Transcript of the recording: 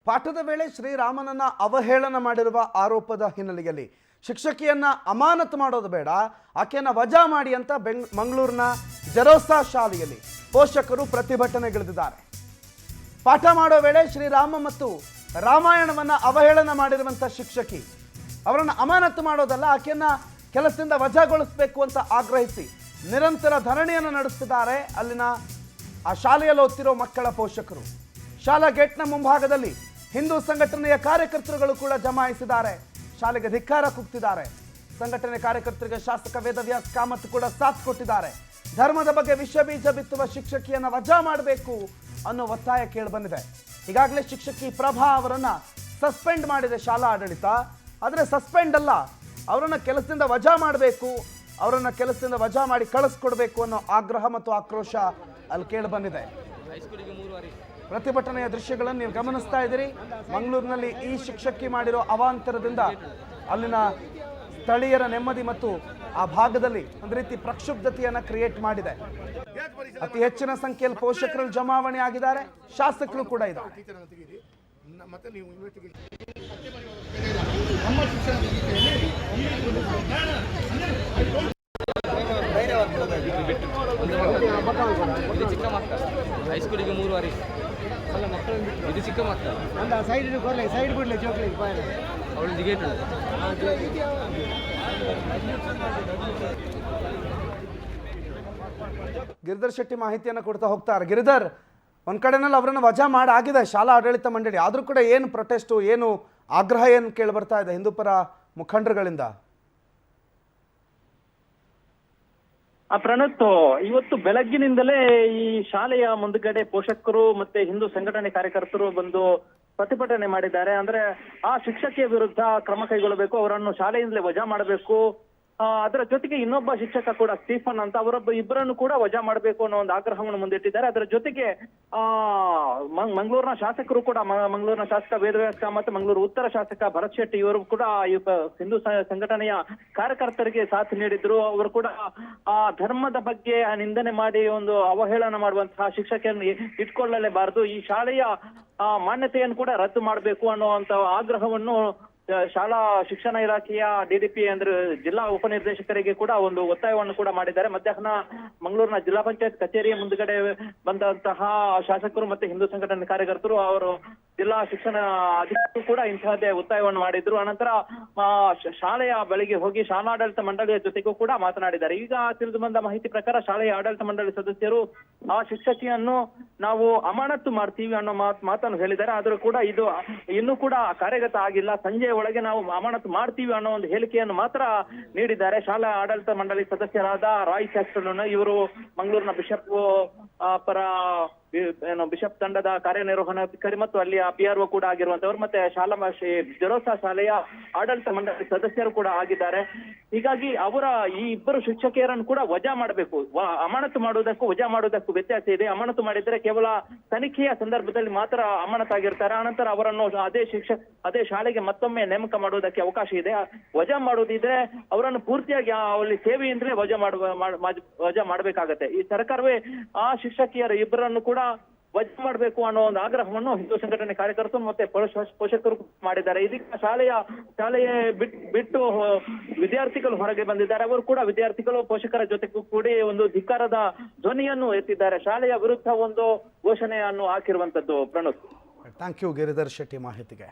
ಪಾಠದ ವೇಳೆ ಶ್ರೀರಾಮನನ್ನ ಅವಹೇಳನ ಮಾಡಿರುವ ಆರೋಪದ ಹಿನ್ನೆಲೆಯಲ್ಲಿ ಶಿಕ್ಷಕಿಯನ್ನ ಅಮಾನತು ಮಾಡೋದು ಬೇಡ, ಆಕೆಯನ್ನ ವಜಾ ಮಾಡಿ ಅಂತ ಮಂಗಳೂರಿನ ಜರೋಸಾ ಶಾಲೆಯಲ್ಲಿ ಪೋಷಕರು ಪ್ರತಿಭಟನೆಗಿಳಿದಿದ್ದಾರೆ. ಪಾಠ ಮಾಡೋ ವೇಳೆ ಶ್ರೀರಾಮ ಮತ್ತು ರಾಮಾಯಣವನ್ನ ಅವಹೇಳನ ಮಾಡಿರುವಂಥ ಶಿಕ್ಷಕಿ ಅವರನ್ನು ಅಮಾನತು ಮಾಡೋದಲ್ಲ, ಆಕೆಯನ್ನ ಕೆಲಸದಿಂದ ವಜಾಗೊಳಿಸಬೇಕು ಅಂತ ಆಗ್ರಹಿಸಿ ನಿರಂತರ ಧರಣಿಯನ್ನು ನಡೆಸುತ್ತಿದ್ದಾರೆ ಅಲ್ಲಿನ ಆ ಶಾಲೆಯಲ್ಲಿ ಓದ್ತಿರೋ ಮಕ್ಕಳ ಪೋಷಕರು. ಶಾಲಾ ಗೇಟ್ನ ಮುಂಭಾಗದಲ್ಲಿ ಹಿಂದೂ ಸಂಘಟನೆಯ ಕಾರ್ಯಕರ್ತರುಗಳು ಕೂಡ ಜಮಾಯಿಸಿದ್ದಾರೆ. ಶಾಲೆಗೆ ಧಿಕ್ಕಾರ ಕೂಗ್ತಿದ್ದಾರೆ. ಸಂಘಟನೆ ಕಾರ್ಯಕರ್ತರಿಗೆ ಶಾಸಕ ವೇದವ್ಯಾಸ್ ಕಾಮತ್ ಕೂಡ ಸಾಥ್ ಕೊಟ್ಟಿದ್ದಾರೆ. ಧರ್ಮದ ಬಗ್ಗೆ ವಿಷ ಬೀಜ ಬಿತ್ತುವ ಶಿಕ್ಷಕಿಯನ್ನ ವಜಾ ಮಾಡಬೇಕು ಅನ್ನೋ ಒತ್ತಾಯ ಕೇಳಿ ಬಂದಿದೆ. ಈಗಾಗಲೇ ಶಿಕ್ಷಕಿ ಪ್ರಭಾ ಅವರನ್ನ ಸಸ್ಪೆಂಡ್ ಮಾಡಿದೆ ಶಾಲಾ ಆಡಳಿತ. ಆದರೆ ಸಸ್ಪೆಂಡ್ ಅಲ್ಲ, ಅವರನ್ನ ಕೆಲಸದಿಂದ ವಜಾ ಮಾಡಬೇಕು, ಅವರನ್ನ ಕೆಲಸದಿಂದ ವಜಾ ಮಾಡಿ ಕಳಿಸ್ಕೊಡ್ಬೇಕು ಅನ್ನೋ ಆಗ್ರಹ ಮತ್ತು ಆಕ್ರೋಶ ಅಲ್ಲಿ ಕೇಳಿ ಬಂದಿದೆ. ಪ್ರತಿಭಟನೆಯ ದೃಶ್ಯಗಳನ್ನು ನೀವು ಗಮನಿಸ್ತಾ ಇದ್ದೀರಿ. ಮಂಗಳೂರಿನಲ್ಲಿ ಈ ಶಿಕ್ಷಕಿ ಮಾಡಿರೋ ಅವಾಂತರದಿಂದ ಅಲ್ಲಿನ ಸ್ಥಳೀಯರ ನೆಮ್ಮದಿ ಮತ್ತು ಆ ಭಾಗದಲ್ಲಿ ಒಂದು ರೀತಿ ಪ್ರಕ್ಷುಬ್ಧತೆಯನ್ನ ಕ್ರಿಯೇಟ್ ಮಾಡಿದೆ. ಅತಿ ಹೆಚ್ಚಿನ ಸಂಖ್ಯೆಯಲ್ಲಿ ಪೋಷಕರು ಜಮಾವಣೆ ಆಗಿದ್ದಾರೆ, ಶಾಸಕರು ಕೂಡ ಇದ್ದಾರೆ. ಹೈಸ್ಕೂಲಿಗೆ 3 ವಾರಿ ಅಲ್ಲ ಮಕ್ಕಳು ಇದು ಚಿಕ್ಕ ಮಕ್ಕಳು ಅಂದ ಸೈಡ್ ಬಿಡ್ಲಿ ಜೋಕ್ಲಿಗೆ ಅವಳು ಜಿಗೇಟ್ ಗಿರಿಧರ್ ಶೆಟ್ಟಿ ಮಾಹಿತಿಯನ್ನು ಕೊಡ್ತಾ ಹೋಗ್ತಾರೆ. ಗಿರಿಧರ್, ಒಂದ್ ಕಡೆನಲ್ಲಿ ಅವರನ್ನು ವಜಾ ಮಾಡಾಗಿದೆ ಶಾಲಾ ಆಡಳಿತ ಮಂಡಳಿ, ಆದ್ರೂ ಕೂಡ ಏನು ಪ್ರೊಟೆಸ್ಟು, ಏನು ಆಗ್ರಹ ಏನು ಕೇಳಿ ಬರ್ತಾ ಇದೆ ಹಿಂದೂಪರ ಮುಖಂಡರುಗಳಿಂದ? ಪ್ರಣತ್, ಇವತ್ತು ಬೆಳಗ್ಗಿನಿಂದಲೇ ಈ ಶಾಲೆಯ ಮುಂದುಗಡೆ ಪೋಷಕರು ಮತ್ತೆ ಹಿಂದೂ ಸಂಘಟನೆ ಕಾರ್ಯಕರ್ತರು ಬಂದು ಪ್ರತಿಭಟನೆ ಮಾಡಿದ್ದಾರೆ. ಅಂದ್ರೆ ಆ ಶಿಕ್ಷಕಿಯ ವಿರುದ್ಧ ಕ್ರಮ ಕೈಗೊಳ್ಳಬೇಕು, ಅವರನ್ನು ಶಾಲೆಯಿಂದಲೇ ವಜಾ ಮಾಡಬೇಕು. ಅದರ ಜೊತೆಗೆ ಇನ್ನೊಬ್ಬ ಶಿಕ್ಷಕ ಕೂಡ ಸ್ಟೀಫನ್ ಅಂತ ಇಬ್ಬರನ್ನು ಕೂಡ ವಜಾ ಮಾಡಬೇಕು ಅನ್ನೋ ಒಂದು ಆಗ್ರಹವನ್ನು ಮುಂದಿಟ್ಟಿದ್ದಾರೆ. ಅದರ ಜೊತೆಗೆ ಮಂಗಳೂರಿನ ಶಾಸಕರು ಕೂಡ ಮಂಗಳೂರಿನ ಶಾಸಕ ವೇದವ್ಯಾಸ್ ಮತ್ತು ಮಂಗಳೂರು ಉತ್ತರ ಶಾಸಕ ಭರತ್ ಶೆಟ್ಟಿ ಇವರು ಕೂಡ ಹಿಂದೂ ಸಂಘಟನೆಯ ಕಾರ್ಯಕರ್ತರಿಗೆ ಸಾಥ್ ನೀಡಿದ್ರು. ಅವರು ಕೂಡ ಆ ಧರ್ಮದ ಬಗ್ಗೆ ನಿಂದನೆ ಮಾಡಿ ಒಂದು ಅವಹೇಳನ ಮಾಡುವಂತಹ ಶಿಕ್ಷಕಿಯನ್ನು ಇಟ್ಕೊಳ್ಳಲೇಬಾರದು, ಈ ಶಾಲೆಯ ಮಾನ್ಯತೆಯನ್ನು ಕೂಡ ರದ್ದು ಮಾಡಬೇಕು ಅನ್ನುವಂತ ಆಗ್ರಹವನ್ನು ಶಾಲಾ ಶಿಕ್ಷಣ ಇಲಾಖೆಯ ಡಿಡಿಪಿ ಅಂದ್ರೆ ಜಿಲ್ಲಾ ಉಪನಿರ್ದೇಶಕರಿಗೆ ಕೂಡ ಒಂದು ಒತ್ತಾಯವನ್ನು ಕೂಡ ಮಾಡಿದ್ದಾರೆ. ಮಧ್ಯಾಹ್ನ ಮಂಗಳೂರಿನ ಜಿಲ್ಲಾ ಪಂಚಾಯತ್ ಕಚೇರಿಯ ಮುಂದುಗಡೆ ಬಂದಂತಹ ಶಾಸಕರು ಮತ್ತೆ ಹಿಂದೂ ಸಂಘಟನೆ ಕಾರ್ಯಕರ್ತರು ಅವರು ಜಿಲ್ಲಾ ಶಿಕ್ಷಣ ಅಧಿಕಾರಿಗಳು ಕೂಡ ಇಂತಹದ್ದೇ ಒತ್ತಾಯವನ್ನು ಮಾಡಿದ್ರು. ಅನಂತರ ಶಾಲೆಯ ಬಳಿಗೆ ಹೋಗಿ ಶಾಲಾಡಳಿತ ಮಂಡಳಿಯ ಜೊತೆಗೂ ಕೂಡ ಮಾತನಾಡಿದ್ದಾರೆ. ಈಗ ತಿಳಿದು ಬಂದ ಮಾಹಿತಿ ಪ್ರಕಾರ ಶಾಲೆಯ ಆಡಳಿತ ಮಂಡಳಿ ಸದಸ್ಯರು ಆ ಶಿಕ್ಷಕಿಯನ್ನು ನಾವು ಅಮಾನತು ಮಾಡ್ತೀವಿ ಅನ್ನೋ ಮಾತನ್ನು ಹೇಳಿದ್ದಾರೆ. ಆದ್ರೂ ಕೂಡ ಇದು ಇನ್ನೂ ಕೂಡ ಕಾರ್ಯಗತ ಆಗಿಲ್ಲ, ಸಂಜೆಯ ಒಳಗೆ ನಾವು ಅಮಾನತು ಮಾಡ್ತೀವಿ ಅನ್ನೋ ಒಂದು ಹೇಳಿಕೆಯನ್ನು ಮಾತ್ರ ನೀಡಿದ್ದಾರೆ. ಶಾಲಾ ಆಡಳಿತ ಮಂಡಳಿ ಸದಸ್ಯರಾದ ರಾಯ್ ಕ್ಯಾಸ್ಟಲ್ ಇವರು ಮಂಗಳೂರಿನ ಬಿಷಪ್ ಪರ ಬಿಷಪ್ ತಂಡದ ಕಾರ್ಯನಿರ್ವಹಣಾಧಿಕಾರಿ ಮತ್ತು ಅಲ್ಲಿಯ PRO ಕೂಡ ಆಗಿರುವಂತವ್ರು, ಮತ್ತೆ ಜರೋಸಾ ಶಾಲೆಯ ಆಡಳಿತ ಮಂಡಳಿ ಸದಸ್ಯರು ಕೂಡ ಆಗಿದ್ದಾರೆ. ಹೀಗಾಗಿ ಅವರ ಈ ಇಬ್ಬರು ಶಿಕ್ಷಕಿಯರನ್ನು ಕೂಡ ವಜಾ ಮಾಡಬೇಕು. ಅಮಾನತು ಮಾಡುವುದಕ್ಕೂ ವಜಾ ಮಾಡುವುದಕ್ಕೂ ವ್ಯತ್ಯಾಸ ಇದೆ. ಅಮಾನತು ಮಾಡಿದ್ರೆ ಕೇವಲ ತನಿಖೆಯ ಸಂದರ್ಭದಲ್ಲಿ ಮಾತ್ರ ಅಮಾನತಾಗಿರ್ತಾರೆ. ಆನಂತರ ಅವರನ್ನು ಅದೇ ಶಾಲೆಗೆ ಮತ್ತೊಮ್ಮೆ ನೇಮಕ ಮಾಡುವುದಕ್ಕೆ ಅವಕಾಶ ಇದೆ. ವಜಾ ಮಾಡುವುದಿದ್ರೆ ಅವರನ್ನು ಪೂರ್ತಿಯಾಗಿ ಅಲ್ಲಿ ಸೇವೆಯಿಂದಲೇ ವಜಾ ಮಾಡಬೇಕಾಗತ್ತೆ. ಈ ಸರ್ಕಾರವೇ ಆ ಶಿಕ್ಷಕಿಯರ ಇಬ್ಬರನ್ನು ಕೂಡ ವಜಾ ಮಾಡಬೇಕು ಅನ್ನೋ ಒಂದು ಆಗ್ರಹವನ್ನು ಹಿಂದೂ ಸಂಘಟನೆ ಕಾರ್ಯಕರ್ತರು ಮತ್ತೆ ಪೋಷಕರು ಮಾಡಿದ್ದಾರೆ. ಇದಕ್ಕೆ ಶಾಲೆಯ ಬಿಟ್ಟು ವಿದ್ಯಾರ್ಥಿಗಳು ಹೊರಗೆ ಬಂದಿದ್ದಾರೆ. ಅವರು ಕೂಡ ವಿದ್ಯಾರ್ಥಿಗಳು ಪೋಷಕರ ಜೊತೆಗೂ ಕೂಡಿ ಒಂದು ಧಿಕ್ಕಾರದ ಧ್ವನಿಯನ್ನು ಎತ್ತಿದ್ದಾರೆ. ಶಾಲೆಯ ವಿರುದ್ಧ ಒಂದು ಘೋಷಣೆಯನ್ನು ಹಾಕಿರುವಂತದ್ದು. ಪ್ರಣೋತ್, ಥ್ಯಾಂಕ್ ಯು ಗಿರಿಧರ್ ಶೆಟ್ಟಿ ಮಾಹಿತಿಗೆ.